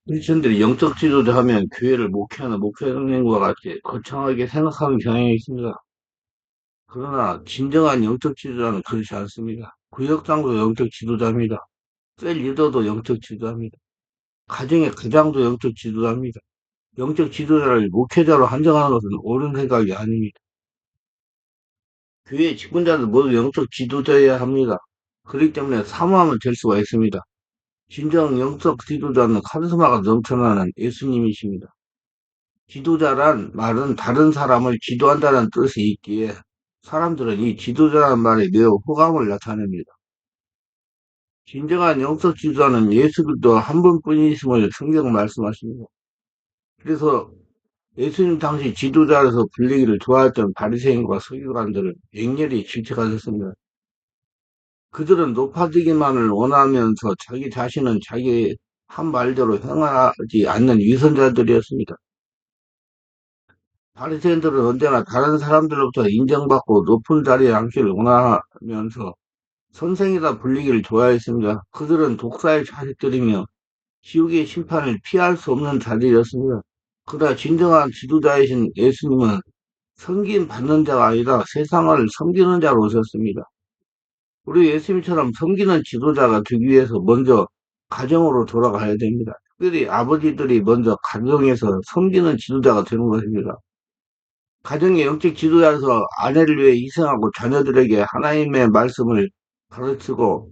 크리스천들이 영적 지도자 하면 교회를 목회하는 목회자님과 같이 거창하게 생각하는 경향이 있습니다. 그러나 진정한 영적 지도자는 그렇지 않습니다. 구역장도 영적 지도자입니다. 셀 리더도 영적 지도자입니다. 가정의 가장도 영적 지도자입니다. 영적 지도자를 목회자로 한정하는 것은 옳은 생각이 아닙니다. 교회 직분자들 모두 영적 지도자여야 합니다. 그렇기 때문에 사모하면 될 수가 있습니다. 진정 영적 지도자는 카리스마가 넘쳐나는 예수님이십니다. 지도자란 말은 다른 사람을 지도한다는 뜻이 있기에 사람들은 이 지도자란 말에 매우 호감을 나타냅니다. 진정한 영적 지도자는 예수 그리스도 한 분뿐이심을 성경 말씀하십니다. 그래서 예수님 당시 지도자로서 불리기를 좋아했던 바리새인과 서기관들을 맹렬히 질책하셨습니다. 그들은 높아지기만을 원하면서 자기 자신은 자기 한 말대로 행하지 않는 위선자들이었습니다. 바리새인들은 언제나 다른 사람들로부터 인정받고 높은 자리에 앉기를 원하면서 선생이다 불리기를 좋아했습니다. 그들은 독사의 자식들이며 지옥의 심판을 피할 수 없는 자들이었습니다. 그러나 진정한 지도자이신 예수님은 섬김 받는 자가 아니라 세상을 섬기는 자로 오셨습니다. 우리 예수님처럼 섬기는 지도자가 되기 위해서 먼저 가정으로 돌아가야 됩니다. 특별히 아버지들이 먼저 가정에서 섬기는 지도자가 되는 것입니다. 가정의 영적 지도자로서 아내를 위해 희생하고 자녀들에게 하나님의 말씀을 가르치고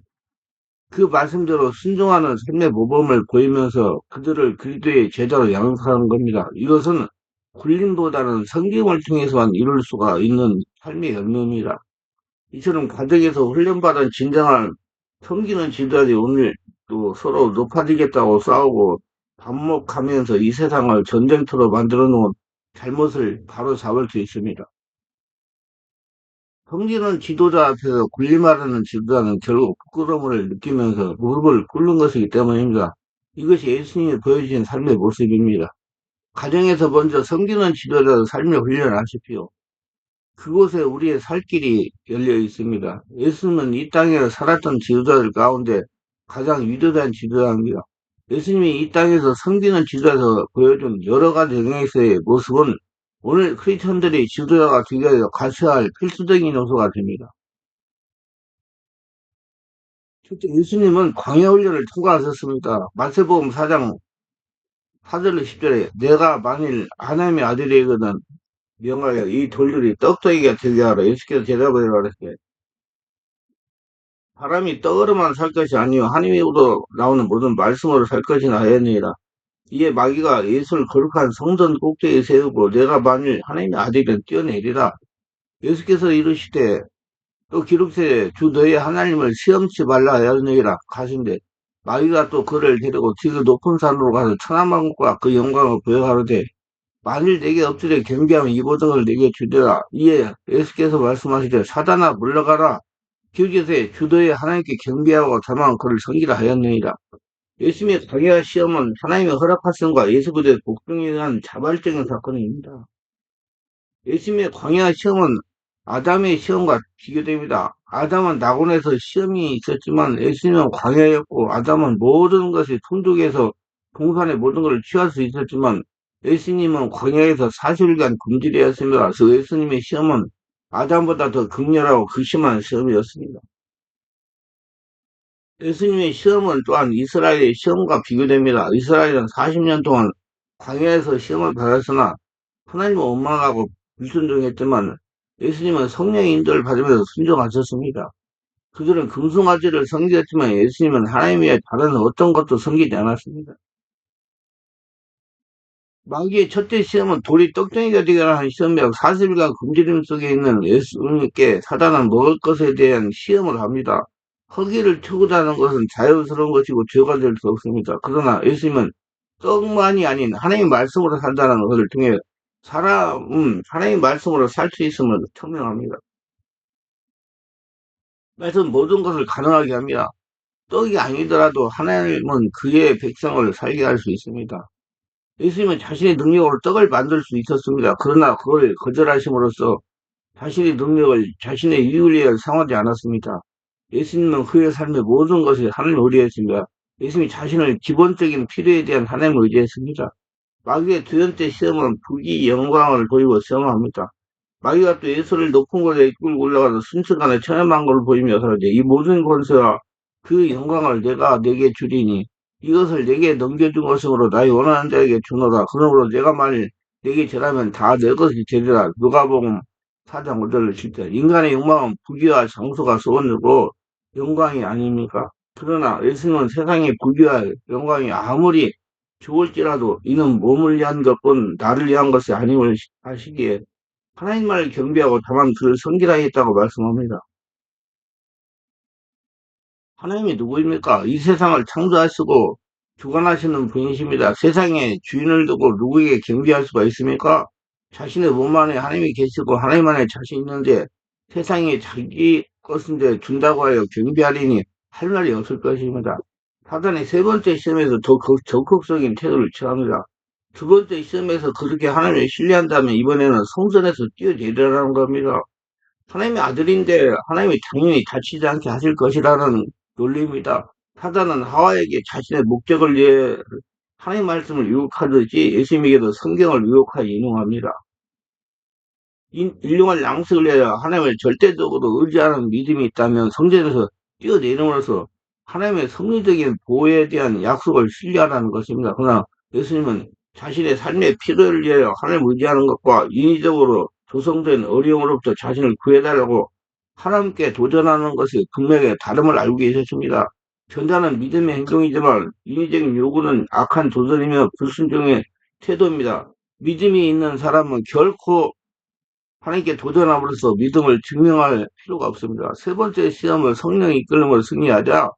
그 말씀대로 순종하는 삶의 모범을 보이면서 그들을 그리스도의 제자로 양육하는 겁니다. 이것은 굴림보다는 섬김을 통해서만 이룰 수가 있는 삶의 열매입니다. 이처럼 가정에서 훈련받은 진정한 섬기는 지도자들이 오늘 또 서로 높아지겠다고 싸우고 반목하면서 이 세상을 전쟁터로 만들어 놓은 잘못을 바로 잡을 수 있습니다. 섬기는 지도자 앞에서 군림하려는 지도자는 결국 부끄러움을 느끼면서 무릎을 꿇는 것이기 때문입니다. 이것이 예수님이 보여주신 삶의 모습입니다. 가정에서 먼저 섬기는 지도자 삶의 훈련하십시오. 그곳에 우리의 살 길이 열려 있습니다. 예수님은 이 땅에 살았던 지도자들 가운데 가장 위대한 지도자입니다. 예수님이 이 땅에서 섬기는 지도자에서 보여준 여러 가지 영역에서의 모습은 오늘 크리스천들이 지도자가 되기 위해 갖춰야 할 필수적인 요소가 됩니다. 실제 예수님은 광야 훈련을 통과하셨습니다. 마태복음 4장 4절로 10절에 내가 만일 하나님의 아들이거든 명하여 이 돌들이 떡덩이가 되게 하라. 예수께서 대답을 하라 그랬어요. 사람이 떡으로만 살 것이 아니요 하나님으로 나오는 모든 말씀으로 살 것이나 하였느니라. 이에 마귀가 예수를 거룩한 성전 꼭대기에 세우고 내가 만일 하나님의 아들이면 뛰어내리라. 예수께서 이르시되 또 기록되되 주 너희 하나님을 시험치 말라 하였느니라 가신대 마귀가 또 그를 데리고 지그 높은 산으로 가서 천하만국과 그 영광을 보여가로되 만일 내게 엎드려 경배하면 이 모든 걸 내게 주리라. 이에 예수께서 말씀하시되 사단아 물러가라. 기록에서 주 너희 하나님께 경배하고 다만 그를 섬기라 하였느니라. 예수님의 광야 시험은 하나님의 허락하심과 예수 그리스도의 복종에 의한 자발적인 사건입니다. 예수님의 광야 시험은 아담의 시험과 비교됩니다. 아담은 낙원에서 시험이 있었지만 예수님은 광야였고 아담은 모든 것이 풍족해서 동산의 모든 것을 취할 수 있었지만 예수님은 광야에서 40일간 굶주렸습니다. 그래서 예수님의 시험은 아담보다 더 극렬하고 극심한 시험이었습니다. 예수님의 시험은 또한 이스라엘의 시험과 비교됩니다. 이스라엘은 40년 동안 광야에서 시험을 받았으나 하나님을 원망하고 불순종했지만 예수님은 성령의 인도를 받으면서 순종하셨습니다. 그들은 금송아지를 섬겼지만 예수님은 하나님 외에 다른 어떤 것도 섬기지 않았습니다. 마귀의 첫째 시험은 돌이 떡덩이가 되게 하는 시험이라고 40일간 굶주림 속에 있는 예수님께 사단은 먹을 것에 대한 시험을 합니다. 허기를 추구하는 것은 자연스러운 것이고 죄가 될 수 없습니다. 그러나 예수님은 떡만이 아닌 하나님의 말씀으로 산다는 것을 통해 사람은 하나님의 말씀으로 살 수 있음을 증명합니다. 그래서 모든 것을 가능하게 합니다. 떡이 아니더라도 하나님은 그의 백성을 살게 할 수 있습니다. 예수님은 자신의 능력으로 떡을 만들 수 있었습니다. 그러나 그걸 거절하심으로써 자신의 능력을 자신의 이익을 위해 사용하지 않았습니다. 예수님은 그의 삶의 모든 것이 하나님을 의뢰했습니다. 예수님이 자신을 기본적인 필요에 대한 하나님을 의지했습니다. 마귀의 두 번째 시험은 부귀 영광을 보이고 시험합니다. 마귀가 또 예수를 높은 곳에 이끌고 올라가서 순식간에 천연만 걸 보이며 그러죠. 이 모든 권세와 그 영광을 내가 내게 주리니 이것을 내게 넘겨준 것으로 나의 원하는 자에게 주노라. 그러므로 내가 만일 내게 절하면 다 내 것이 되리라. 누가복음 4장 5절로 7절. 인간의 욕망은 부귀와 장소가 소원이고 영광이 아닙니까? 그러나 예수님은 세상의 부귀와 영광이 아무리 좋을지라도 이는 몸을 위한 것뿐 나를 위한 것이 아님을 아시기에 하나님만을 경배하고 다만 그를 섬기라 했다고 말씀합니다. 하나님이 누구입니까? 이 세상을 창조하시고 주관하시는 분이십니다. 세상에 주인을 두고 누구에게 경배할 수가 있습니까? 자신의 몸 안에 하나님이 계시고 하나님 안에 자신 있는데 세상에 자기 것인데 준다고 하여 경배하리니 할 말이 없을 것입니다. 사단의 세 번째 시험에서 더 적극적인 태도를 취합니다. 두 번째 시험에서 그렇게 하나님을 신뢰한다면 이번에는 성전에서 뛰어내리라는 겁니다. 하나님의 아들인데 하나님이 당연히 다치지 않게 하실 것이라는 논리입니다. 사단은 하와에게 자신의 목적을 위해 하나님 말씀을 유혹하듯이 예수님에게도 성경을 유혹하여 인용합니다. 인용할 양식을 위하여 하나님을 절대적으로 의지하는 믿음이 있다면 성전에서 뛰어내림으로써 하나님의 섭리적인 보호에 대한 약속을 신뢰하라는 것입니다. 그러나 예수님은 자신의 삶의 필요를 위하여 하나님을 의지하는 것과 인위적으로 조성된 어려움으로부터 자신을 구해달라고 하나님께 도전하는 것이 분명히 다름을 알고 계셨습니다. 전자는 믿음의 행동이지만 인위적인 요구는 악한 도전이며 불순종의 태도입니다. 믿음이 있는 사람은 결코 하나님께 도전함으로써 믿음을 증명할 필요가 없습니다. 세 번째 시험은 성령의 이끌림으로 승리하자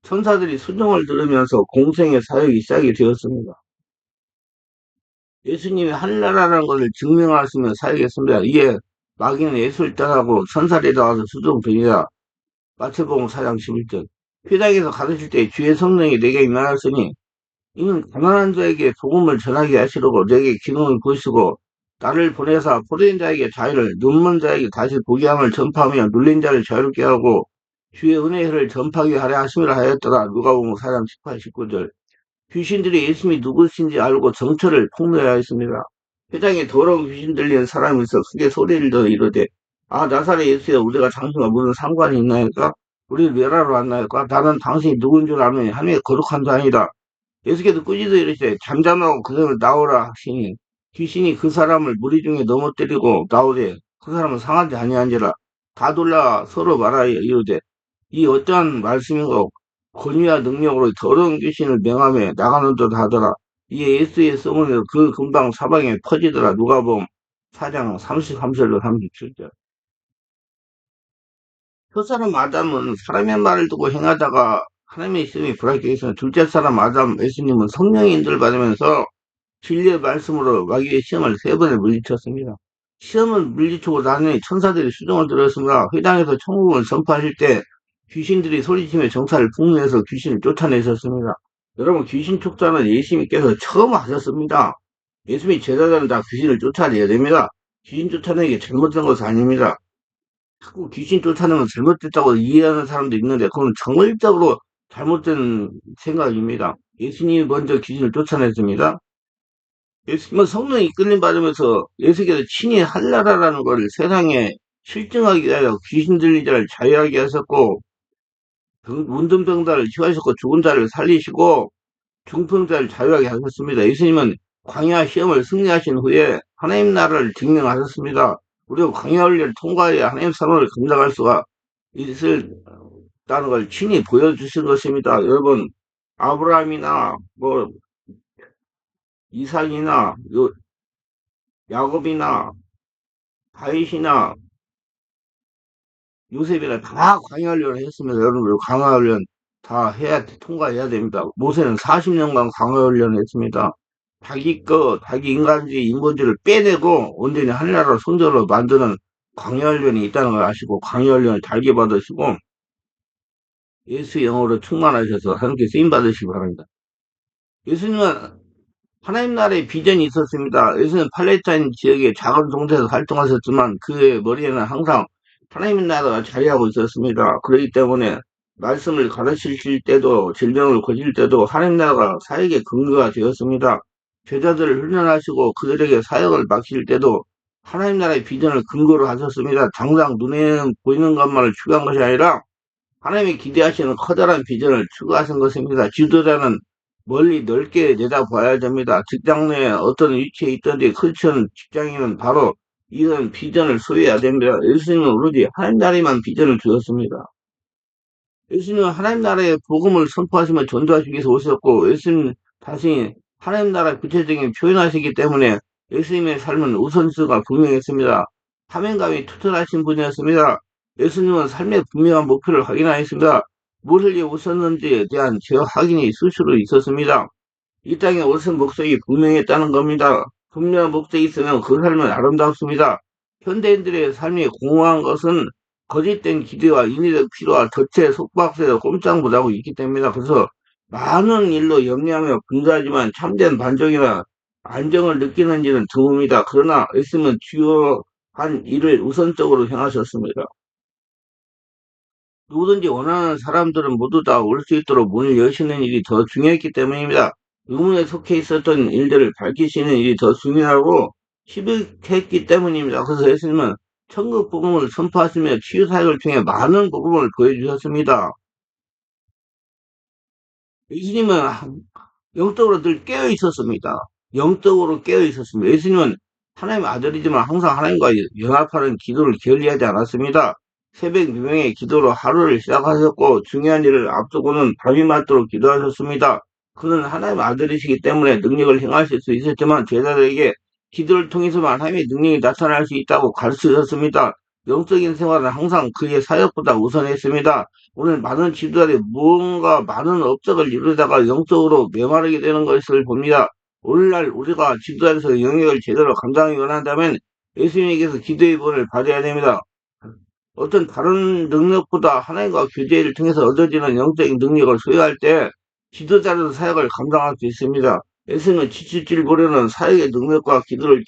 천사들이 순종을 들으면서 공생의 사역이 시작이 되었습니다. 예수님이 하늘나라라는 것을 증명하시며 사역했습니다. 이에 마귀는 예수를 떠나고 천사들이 나와서 수종되니라. 마태복음 4장 11절. 회당에서 가르칠 때 주의 성령이 내게 임하였으니 이는 가난한 자에게 복음을 전하게 하시려고 내게 기능을 부으시고 나를 보내사 포로된 자에게 자유를 눈먼 자에게 다시 보게 함을 전파하며 눌린 자를 자유롭게 하고 주의 은혜를 전파하게 하려 하심이라 하였더라. 누가복음 4장 18, 19절. 귀신들이 예수님이 누구신지 알고 정처를 폭로하였습니다. 회당에 더러운 귀신 들리는 사람이 있어 크게 소리를 더 이르되 아 나사렛 예수여 우리가 당신과 무슨 상관이 있나이까? 우리를 멸하러 왔나이까? 나는 당신이 누군 줄 아노니 하나님의 거룩한 자이다. 예수께서 꾸짖어 이르시되 잠잠하고 그 사람을 나오라 하시니 귀신이 그 사람을 무리 중에 넘어뜨리고 나오되 그 사람은 상하지 아니한지라 다 돌라 서로 말하여 이르되 이 어떠한 말씀인가 권위와 능력으로 더러운 귀신을 명함에 나가는 듯 하더라. 이에 예수의 소문이 그 금방 사방에 퍼지더라. 누가복음 4장 33절로 37절. 첫 사람 아담은 사람의 말을 듣고 행하다가 하나님의 있음이 불합격했으나 둘째 사람 아담 예수님은 성령의 인도를 받으면서 진리의 말씀으로 마귀의 시험을 세 번을 물리쳤습니다. 시험을 물리치고 나니 천사들이 수종을 들었습니다. 회당에서 천국을 전파하실 때 귀신들이 소리치며 정사를 풍미해서 귀신을 쫓아내셨습니다. 여러분 귀신 쫓아는 예수님께서 처음 하셨습니다. 예수님이 제자들은 다 귀신을 쫓아내야 됩니다. 귀신 쫓아내는 게 잘못된 것은 아닙니다. 자꾸 귀신 쫓아내면 잘못됐다고 이해하는 사람도 있는데 그건 정말적으로 잘못된 생각입니다. 예수님이 먼저 귀신을 쫓아냈습니다. 예수님은 성령 이끌림 받으면서 예수께서 친히 한나라라는 것을 세상에 실증하기 위하여 귀신 들린 자를 자유하게 하셨고 문둥병자를 치유하셨고 죽은 자를 살리시고 중풍자를 자유하게 하셨습니다. 예수님은 광야 시험을 승리하신 후에 하나님 나라를 증명하셨습니다. 우리가 광야 훈련을 통과해야 하나님 사랑을 감당할 수가 있을다는 걸 친히 보여주신 것입니다. 여러분 아브라함이나 뭐 이삭이나 야곱이나 다윗이나 요셉이나 다 광야훈련을 했습니다. 여러분 광야훈련 다 해야 통과해야 됩니다. 모세는 40년간 광야훈련을 했습니다. 자기 인간주의 인본주의를 빼내고 온전히 하늘나라 성전으로 만드는 광야훈련이 있다는 걸 아시고 광야훈련을 달게 받으시고 예수의 영으로 충만하셔서 하나님께 쓰임 받으시기 바랍니다. 예수님은 하나님 나라의 비전이 있었습니다. 예수는 팔레스타인 지역의 작은 동네에서 활동하셨지만 그의 머리에는 항상 하나님 나라가 자리하고 있었습니다. 그렇기 때문에 말씀을 가르치실 때도 질병을 고칠 때도 하나님 나라가 사역의 근거가 되었습니다. 제자들을 훈련하시고 그들에게 사역을 맡길 때도 하나님 나라의 비전을 근거로 하셨습니다. 당장 눈에 보이는 것만을 추구한 것이 아니라 하나님이 기대하시는 커다란 비전을 추구하신 것입니다. 지도자는 멀리 넓게 내다봐야 됩니다. 직장 내에 어떤 위치에 있던지 크리스천 직장인은 바로 이런 비전을 소유해야 됩니다. 예수님은 오로지 하나님 나라에만 비전을 주었습니다. 예수님은 하나님 나라의 복음을 선포하시며 전도하시기 위해서 오셨고, 예수님 자신이 하나님 나라 구체적인 표현하시기 때문에 예수님의 삶은 우선순위가 분명했습니다. 사명감이 투철하신 분이었습니다. 예수님은 삶의 분명한 목표를 확인하였습니다. 무엇을 위해 오셨는지에 대한 제 확인이 수시로 있었습니다. 이 땅에 오신 목적이 분명했다는 겁니다. 분명한 목적이 있으면 그 삶은 아름답습니다. 현대인들의 삶이 공허한 것은 거짓된 기대와 인위적 필요와 덫에 속박해서 꼼짝 못하고 있기 때문이다. 그래서 많은 일로 염려하며 분주하지만 참된 반정이나 안정을 느끼는 일은 드뭅니다. 그러나 예수님은 주요한 일을 우선적으로 행하셨습니다. 누구든지 원하는 사람들은 모두 다 올 수 있도록 문을 여시는 일이 더 중요했기 때문입니다. 의문에 속해 있었던 일들을 밝히시는 일이 더 중요하고 시급했기 때문입니다. 그래서 예수님은 천국 복음을 선포하시며 치유 사역을 통해 많은 복음을 보여주셨습니다. 예수님은 영적으로 늘 깨어 있었습니다. 영적으로 깨어 있었습니다. 예수님은 하나님의 아들이지만 항상 하나님과 연합하는 기도를 게을리하지 않았습니다. 새벽 유명의 기도로 하루를 시작하셨고 중요한 일을 앞두고는 밤이 맞도록 기도하셨습니다. 그는 하나님의 아들이시기 때문에 능력을 행하실 수 있었지만 제자들에게 기도를 통해서만 하나님의 능력이 나타날 수 있다고 가르치셨습니다. 영적인 생활은 항상 그의 사역보다 우선했습니다. 오늘 많은 지도자들이 무언가 많은 업적을 이루다가 영적으로 메마르게 되는 것을 봅니다. 오늘날 우리가 지도자에서 영역을 제대로 감당하기 원한다면 예수님에게서 기도의 본을 받아야 됩니다. 어떤 다른 능력보다 하나님과 교제를 통해서 얻어지는 영적인 능력을 소유할 때 지도자로서 사역을 감당할 수 있습니다. 예수님은 지칠 줄 모르는 사역의 능력과 기도를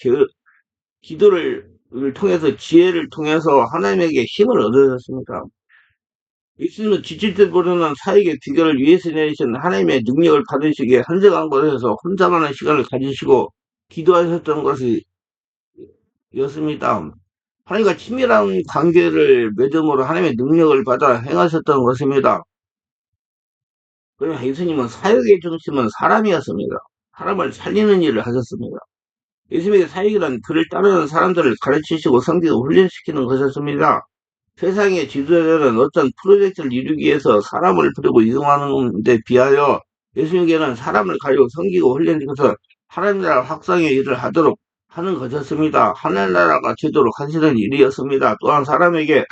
통해서 지혜를 통해서 하나님에게 힘을 얻으셨습니다. 예수님은 지칠 줄 모르는 사역의 비결을 위해서 내리신 하나님의 능력을 받으시기에 한적한 곳에서 혼자만의 시간을 가지시고 기도하셨던 것이 였습니다. 하나님과 친밀한 관계를 맺음으로 하나님의 능력을 받아 행하셨던 것입니다. 그러나 예수님은 사역의 중심은 사람이었습니다. 사람을 살리는 일을 하셨습니다. 예수님의 사역이란 그를 따르는 사람들을 가르치시고 섬기고 훈련시키는 것이었습니다. 세상의 지도자들은 어떤 프로젝트를 이루기 위해서 사람을 부리고 이동하는 데 비하여 예수님께는 사람을 가지고 섬기고 훈련시켜서 하나님 나라 확장의 일을 하도록 하는 것이었습니다. 하나님 나라가 되도록 하시는 일이었습니다. 또한 사람에게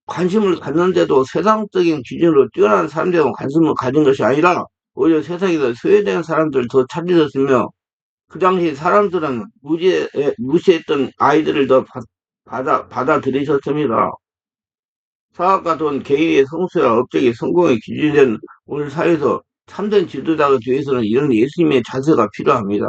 관심을 갖는데도 세상적인 기준으로 뛰어난 사람들에게 관심을 가진 것이 아니라 오히려 세상에서 소외된 사람들을 더 찾으셨으며 그 당시 사람들은 무시했던 아이들을 더 받아들이셨습니다. 사학과 돈, 개인의 성수와 업적의 성공의 기준이 된 오늘 사회에서 참된 지도자가 되기 위해서는 이런 예수님의 자세가 필요합니다.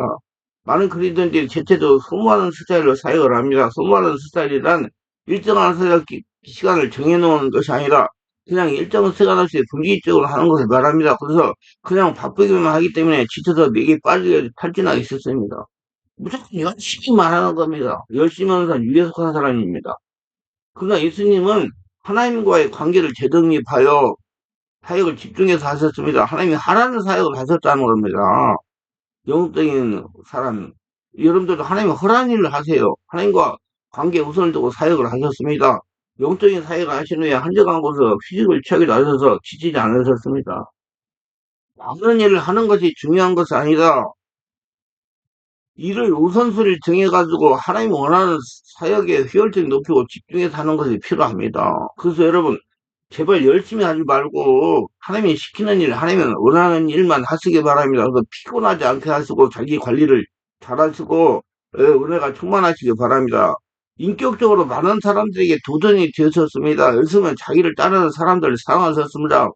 많은 그리스도인들이 대체적으로 소모하는 스타일로 사역을 합니다. 소모하는 스타일이란 일정한 사역 시간을 정해놓은 것이 아니라 그냥 일정 시간 없이 불규칙적으로 하는 것을 말합니다. 그래서 그냥 바쁘기만 하기 때문에 지쳐서 맥이 빠지게 탈진하기 쉽습니다. 무조건 열심히만 하는 겁니다. 열심히 하는 사람 위에 속한 사람입니다. 그러나 예수님은 하나님과의 관계를 재정립하여 사역을 집중해서 하셨습니다. 하나님이 하라는 사역을 하셨다는 겁니다. 영적인 사람, 여러분들도 하나님이 허라는 일을 하세요. 하나님과 관계 우선을 두고 사역을 하셨습니다. 영적인 사역을 하신 후에 한적한 곳에서 휴식을 취하기도 하셔서 지치지 않으셨습니다. 많은 일을 하는 것이 중요한 것이 아니라 일을 우선순위를 정해가지고 하나님이 원하는 사역에 효율적이 높이고 집중해서 하는 것이 필요합니다. 그래서 여러분, 제발 열심히 하지 말고 하나님이 시키는 일, 하나님이 원하는 일만 하시기 바랍니다. 그래서 피곤하지 않게 하시고 자기 관리를 잘 하시고 은혜가 충만하시기 바랍니다. 인격적으로 많은 사람들에게 도전이 되셨습니다. 예수님은 자기를 따르는 사람들을 사랑하셨습니다.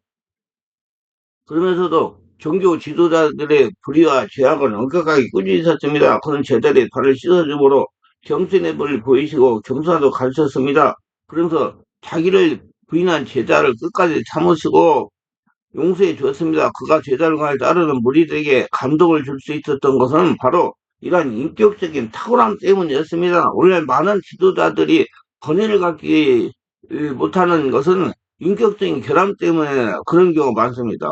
그러면서도 종교 지도자들의 불의와 죄악을 엄격하게 꾸짖으셨습니다. 그런 제자들의 발을 씻어줌으로 겸손의 벌을 보이시고 겸손하도 가르쳤습니다. 그러면서 자기를 부인한 제자를 끝까지 참으시고 용서해 주었습니다. 그가 제자를 따르는 무리들에게 감동을 줄 수 있었던 것은 바로 이러한 인격적인 탁월함 때문이었습니다. 원래 많은 지도자들이 번뇌를 갖기 못하는 것은 인격적인 결함 때문에 그런 경우가 많습니다.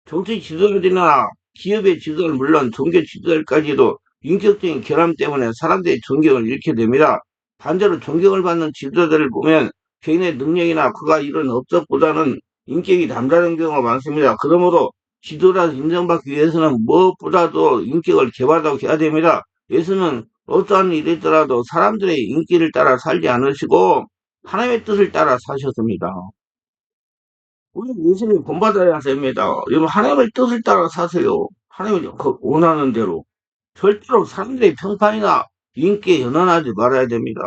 정치 지도자들이나 기업의 지도자는 물론 종교 지도자까지도 인격적인 결함 때문에 사람들의 존경을 잃게 됩니다. 반대로 존경을 받는 지도자들을 보면 개인의 능력이나 그가 이룬 업적보다는 인격이 남다른 경우가 많습니다. 그러므로 지도자 인정받기 위해서는 무엇보다도 인격을 개발하고 해야 됩니다. 예수는 어떠한 일이 있더라도 사람들의 인기를 따라 살지 않으시고 하나님의 뜻을 따라 사셨습니다. 우리 예수님 본받아야 됩니다. 여러분, 하나님의 뜻을 따라 사세요. 하나님이 그 원하는 대로. 절대로 사람들의 평판이나 인기에 연연하지 말아야 됩니다.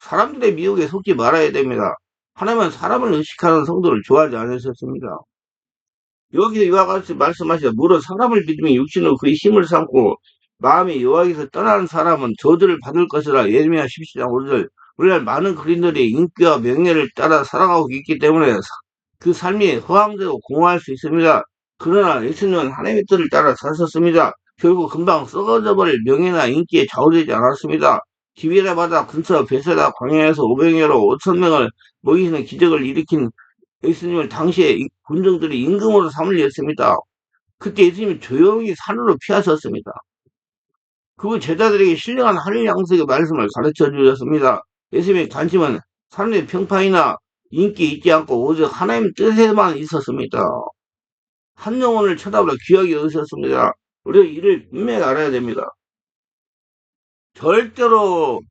사람들의 미혹에 속지 말아야 됩니다. 하나님은 사람을 의식하는 성도를 좋아하지 않으셨습니다. 여기서 이와 같이 말씀하시다. 무릇 사람을 믿으면 육신으로 그의 힘을 삼고 마음이 여호와에게서 떠나는 사람은 저주를 받을 것이라. 예레미야 17장 5절. 오늘날 많은 그린들이 인기와 명예를 따라 살아가고 있기 때문에 그 삶이 허황되고 공허할 수 있습니다. 그러나 예수님은 하나님의 뜻을 따라 사셨습니다. 결국 금방 썩어져 버릴 명예나 인기에 좌우되지 않았습니다. 기회를 받아 근처 베세다 광야에서 500여로 5천 명을 먹이시는 기적을 일으킨 예수님을 당시에 군중들이 임금으로 삼을 냈습니다. 그때 예수님이 조용히 산으로 피하셨습니다. 그 제자들에게 신령한 하늘 양식의 말씀을 가르쳐 주셨습니다. 예수님의 관심은 사람의 평판이나 인기 있지 않고 오직 하나님 뜻에만 있었습니다. 한 영혼을 쳐다보라 귀하게 여기셨습니다. 우리가 이를 분명히 알아야 됩니다. 절대로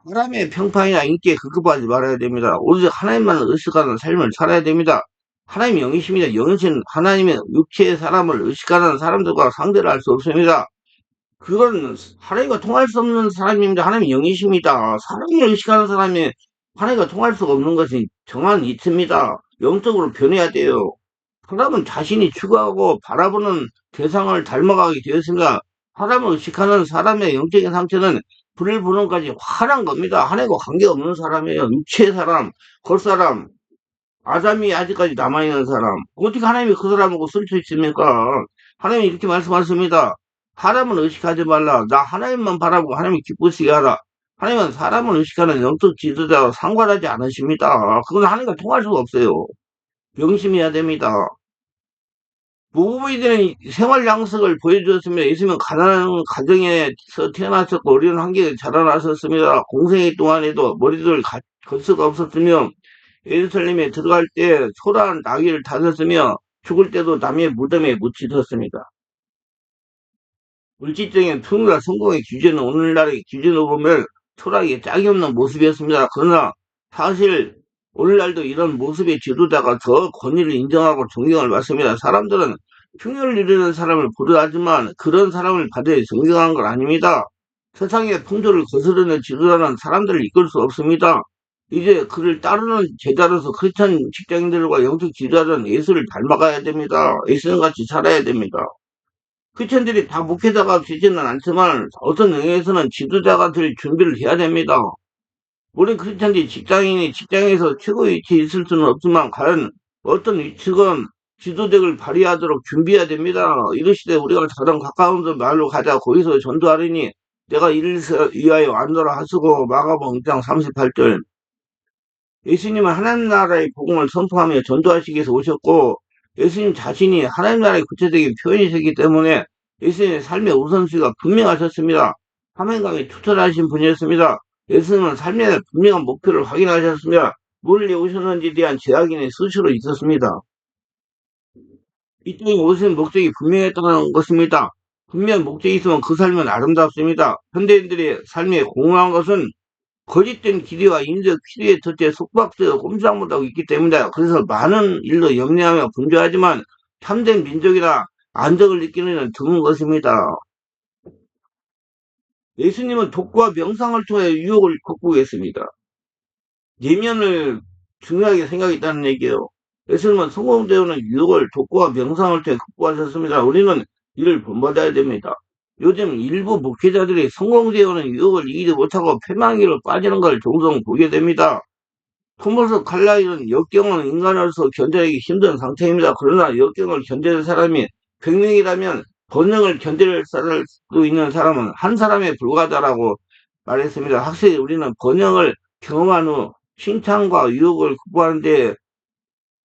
사람의 평판이나 인기에 급급하지 말아야 됩니다. 오직 하나님만 의식하는 삶을 살아야 됩니다. 하나님이 영이십니다. 영이신 하나님의 육체의 사람을 의식하는 사람들과 상대를 할 수 없습니다. 그건 하나님과 통할 수 없는 사람입니다. 하나님이 영이십니다. 사람을 의식하는 사람이 하나님과 통할 수가 없는 것이 정한 이치입니다. 영적으로 변해야 돼요. 사람은 자신이 추구하고 바라보는 대상을 닮아가게 되었습니다. 사람을 의식하는 사람의 영적인 상태는 불을 보는 것까지 환한 겁니다. 하나님과 관계없는 사람이에요. 육체의 사람, 겉사람, 아담이 아직까지 남아있는 사람. 어떻게 하나님이 그 사람하고 쓸 수 있습니까? 하나님이 이렇게 말씀하십니다. 사람을 의식하지 말라. 나 하나님만 바라보고 하나님이 기쁘시게 하라. 하나님은 사람을 의식하는 영적 지도자와 상관하지 않으십니다. 그건 하나님과 통할 수가 없어요. 명심해야 됩니다. 모범이되는 생활 양식을 보여주었습니다. 예수님은 가난한 가정에서 태어나셨고 어려운 환경에 자라나셨습니다. 공생애 동안에도 머리를 걸 수가 없었으며 예루살렘에 들어갈 때 초라한 나귀를 타셨으며 죽을 때도 남의 무덤에 묻히셨습니다. 물질적인 풍요와 성공의 규제는 오늘날의 기준으로 보면 초라하게 짝이 없는 모습이었습니다. 그러나 사실 오늘날도 이런 모습의 지도자가 더 권위를 인정하고 존경을 받습니다. 사람들은 풍요를 이루는 사람을 부러워하지만 그런 사람을 받아야 존경하는 건 아닙니다. 세상의 풍조를 거스르는 지도자는 사람들을 이끌 수 없습니다. 이제 그를 따르는 제자로서 크리스찬 직장인들과 영적 지도자는 예수를 닮아가야 됩니다. 예수님 같이 살아야 됩니다. 크리스천들이 다 목회자가 되지는 않지만 어떤 영역에서는 지도자가 될 준비를 해야 됩니다. 모든 크리스천들이 직장인이 직장에서 최고의 위치에 있을 수는 없지만 과연 어떤 위치건 지도력을 발휘하도록 준비해야 됩니다. 이르시되 우리가 가장 가까운 마을로 가자. 거기서 전도하리니 내가 이를 위하여 안노라 하시고. 마가복음 6장 38절. 예수님은 하나님 나라의 복음을 선포하며 전도하시기 위해서 오셨고 예수님 자신이 하나님 나라의 구체적인 표현이시기 때문에 예수님의 삶의 우선순위가 분명하셨습니다. 사명감에 투철하신 분이었습니다. 예수님은 삶의 분명한 목표를 확인하셨습니다. 뭘 위해 오셨는지에 대한 제약인이 수시로 있었습니다. 이 땅에 오신 목적이 분명했다는 것입니다. 분명한 목적이 있으면 그 삶은 아름답습니다. 현대인들의 삶에 공허한 것은 거짓된 기대와 인적 필요의 덫에 속박되어 꼼짝 못하고 있기 때문이다. 그래서 많은 일로 염려하며 분주하지만 참된 민족이라 안정을 느끼는 이는 드문 것입니다. 예수님은 독과 명상을 통해 유혹을 극복했습니다. 내면을 중요하게 생각했다는 얘기예요. 예수님은 성공되어오는 유혹을 독과 명상을 통해 극복하셨습니다. 우리는 이를 본받아야 됩니다. 요즘 일부 목회자들이 성공되어 오는 유혹을 이기지 못하고 패망기로 빠지는 걸 종종 보게 됩니다. 토머스 칼라일은 역경은 인간으로서 견뎌내기 힘든 상태입니다. 그러나 역경을 견디는 사람이 100명이라면 번영을 견딜 수 있는 사람은 한 사람에 불과하다라고 말했습니다. 확실히 우리는 번영을 경험한 후 칭찬과 유혹을 극복하는데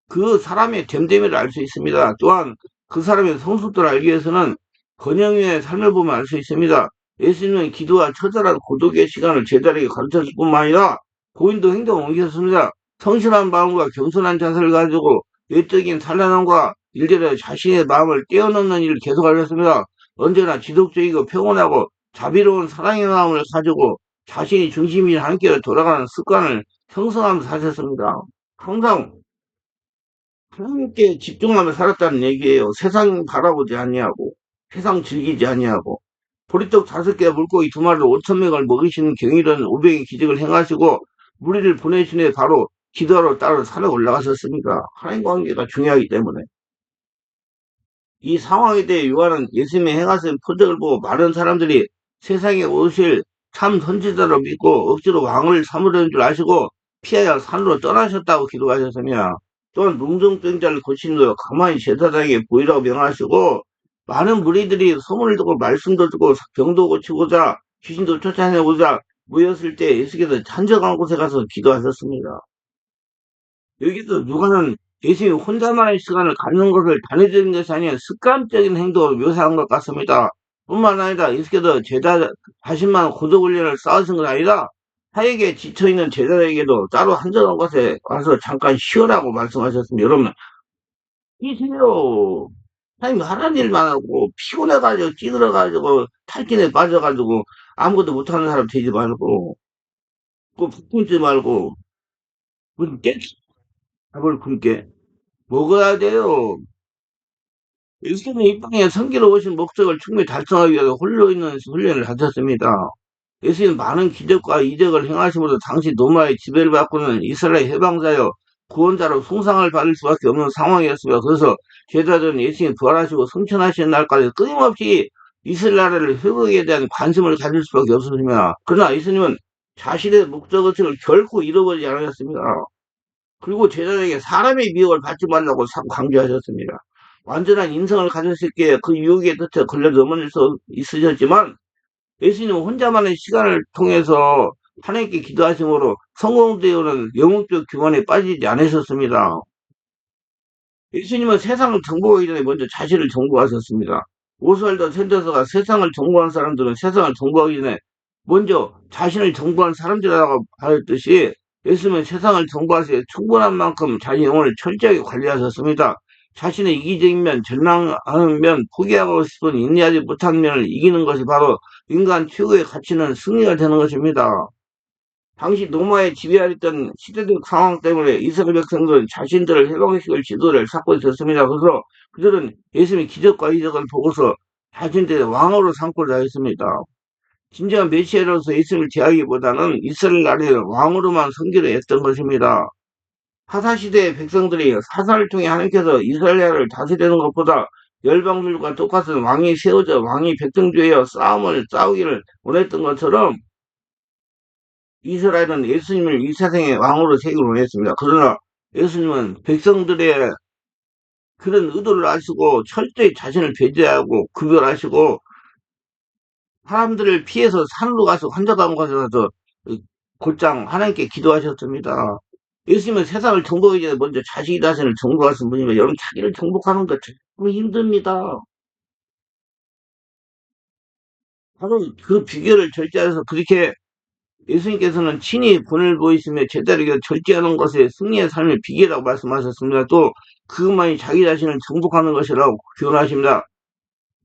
그 사람의 됨됨이를 알 수 있습니다. 또한 그 사람의 성숙도를 알기 위해서는 번영의 삶을 보면 알 수 있습니다. 예수님은 기도와 처절한 고독의 시간을 제자에게 가르쳤을 뿐만 아니라 고인도 행동을 옮겼습니다. 성실한 마음과 겸손한 자세를 가지고 외적인 찬란함과 일들에 자신의 마음을 떼어놓는 일을 계속하셨습니다. 언제나 지속적이고 평온하고 자비로운 사랑의 마음을 가지고 자신이 중심인 함께 돌아가는 습관을 형성하면서 사셨습니다. 항상 하나님께 집중하며 살았다는 얘기예요. 세상 바라보지 아니하고, 세상 즐기지 아니하고, 보리떡 5개 물고기 2마리로 5천 명을 먹이시는 경이로운 오병의 기적을 행하시고, 무리를 보내신 후에 바로 기도하러 따로 산에 올라가셨습니다. 하나님 관계가 중요하기 때문에. 이 상황에 대해 요한은 예수님의 행하신 표적을 보고 많은 사람들이 세상에 오실 참 선지자로 믿고 억지로 왕을 삼으려는 줄 아시고 피하여 산으로 떠나셨다고 기도하셨으며 또한 문둥병자를 고치는 거 가만히 제사장에게 보이라고 명하시고 많은 무리들이 소문을 듣고 말씀도 듣고 병도 고치고자 귀신도 쫓아내고자 모였을 때 예수께서 한적한 곳에 가서 기도하셨습니다. 여기서 누가는 예수님이 혼자만의 시간을 갖는 것을 단회적인 것이 아닌 습관적인 행동으로 묘사한 것 같습니다. 뿐만 아니라 예수께서 제자 자신만 고독훈련을 쌓으신 건 아니라 사역에 지쳐있는 제자에게도 따로 한적한 곳에 와서 잠깐 쉬어라고 말씀하셨습니다. 여러분, 쉬세요. 하나님 하라는 일만 하고 피곤해가지고 찌들어가지고 탈진에 빠져가지고 아무것도 못하는 사람 되지 말고 꼭 바꾸지 말고 깨 밥을 굶게 먹어야 돼요. 예수님은 이 땅에 선기로 오신 목적을 충분히 달성하기 위해서 홀로 있는 훈련을 하셨습니다. 예수님은 많은 기적과 이적을 행하심으로 당시 로마의 지배를 받고는 이스라엘 해방자여 구원자로 숭상을 받을 수밖에 없는 상황이었습니다. 그래서 제자들은 예수님이 부활하시고 승천하시는 날까지 끊임없이 이스라엘의 회복에 대한 관심을 가질 수밖에 없었습니다. 그러나 예수님은 자신의 목적을 결코 잃어버리지 않으셨습니다. 그리고 제자에게 사람의 미혹을 받지 말라고 강조하셨습니다. 완전한 인성을 가졌을 게 그 유혹의 끝에 걸려 넘어질 수 있으셨지만 예수님은 혼자만의 시간을 통해서 하나님께 기도하심으로 성공되어오는 영웅적 기원에 빠지지 않으셨습니다. 예수님은 세상을 정복하기 전에 먼저 자신을 정복하셨습니다. 오스왈드 샌더스가 세상을 정복한 사람들은 세상을 정복하기 전에 먼저 자신을 정복한 사람들이라고 하였듯이 예수님은 세상을 정복하시기에 충분한 만큼 자신의 영혼을 철저하게 관리하셨습니다. 자신의 이기적인 면, 절망하는 면, 포기하고 싶은 인내하지 못한 면을 이기는 것이 바로 인간 최고의 가치는 승리가 되는 것입니다. 당시 노마에 지배하였던 시대적 상황 때문에 이스라엘 백성들은 자신들을 해방시킬 지도를 찾고 있었습니다. 그래서 그들은 예수님의 기적과 이적을 보고서 자신들의 왕으로 삼고자 했습니다. 진정한 메시아로서 예수님을 대하기보다는 이스라엘 나라의 왕으로만 섬기려 했던 것입니다. 사사시대의 백성들이 사사를 통해 하나님께서 이스라엘 나라를 다스리는 것보다 열방들과 똑같은 왕이 세워져 왕이 백성주의여 싸우기를 원했던 것처럼 이스라엘은 예수님을 이 세상의 왕으로 세우기를 원했습니다. 그러나 예수님은 백성들의 그런 의도를 아시고 철저히 자신을 배제하고 구별하시고 사람들을 피해서 산으로 가서 환자방 가서 곧장 하나님께 기도하셨습니다. 예수님은 세상을 정복하기 전에 먼저 자기 자신을 정복하신 분이면 여러분 자기를 정복하는 거 참 힘듭니다. 바로 그 비결을 절제해서 그렇게 예수님께서는 친히 본을 보이시며 제자에게 절제하는 것에 승리의 삶의 비결이라고 말씀하셨습니다. 또 그것만이 자기 자신을 정복하는 것이라고 교훈하십니다.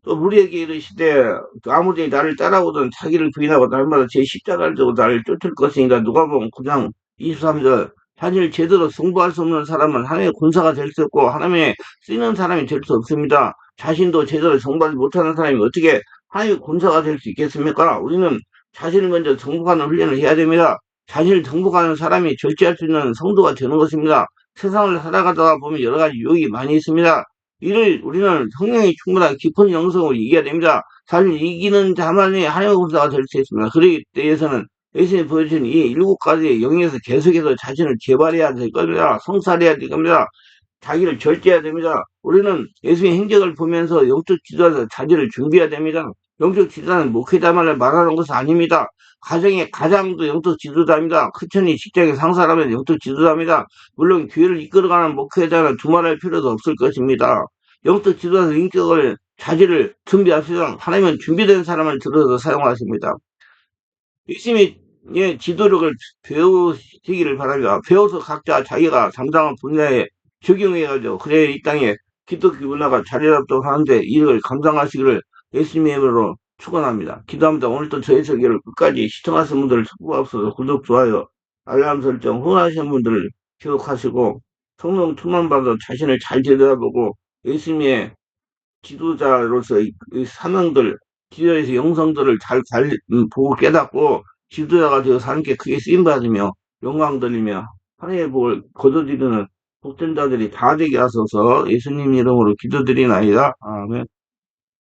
또 우리에게 이르시되 아무리 나를 따라오든 자기를 부인하고 날마다 제 십자가를 지고 나를 쫓을 것이니라. 누가복음 9장 23절. 자신을 제대로 정복할 수 없는 사람은 하나님의 군사가 될 수 없고 하나님의 쓰이는 사람이 될 수 없습니다. 자신도 제대로 정복하지 못하는 사람이 어떻게 하나님의 군사가 될 수 있겠습니까? 우리는 자신을 먼저 정복하는 훈련을 해야 됩니다. 자신을 정복하는 사람이 절제할 수 있는 성도가 되는 것입니다. 세상을 살아가다가 보면 여러 가지 유혹이 많이 있습니다. 이를 우리는 성령이 충만한 깊은 영성으로 이겨야 됩니다. 사실 이기는 자만이 하나님의 군사가 될 수 있습니다. 그러기 위해서는 예수님이 보여주신 이 일곱 가지의 영역에서 계속해서 자신을 개발해야 될 겁니다. 성찰해야 될 겁니다. 자기를 절제해야 됩니다. 우리는 예수의 행적을 보면서 영적 지도자에서 자기를 준비해야 됩니다. 영적 지도자는 목회자만을 말하는 것은 아닙니다. 가정의 가장도 영적 지도자입니다. 크천이 직장의 상사라면 영적 지도자입니다. 물론 교회를 이끌어가는 목회자는 두말할 필요도 없을 것입니다. 영적 지도자의 인격을 자질을 준비하시라. 하나님은 준비된 사람을 들어서 사용하십니다. 열심히 지도력을 배우시기를 바랍니다. 배워서 각자 자기가 담당한 분야에 적용해가지고 그래야 이 땅에 기독교 문화가 자리 잡도록 하는데 이를 감당하시기를 예수님의 이름으로 축원합니다. 기도합니다. 오늘도 저희 설교를 끝까지 시청하신 분들 축복하옵소서. 구독, 좋아요, 알람 설정, 후원하시는 분들을 기억하시고 성령 충만받아 자신을 잘 되돌아보고 예수님의 지도자로서 이 사명들, 지도자에서 영성들을 보고 깨닫고 지도자가 되어 사는 게 크게 쓰임받으며 영광 돌리며 하나님의 복을 거둬들이는 복된 자들이 다 되게 하소서. 예수님 이름으로 기도드리나이다. 아멘.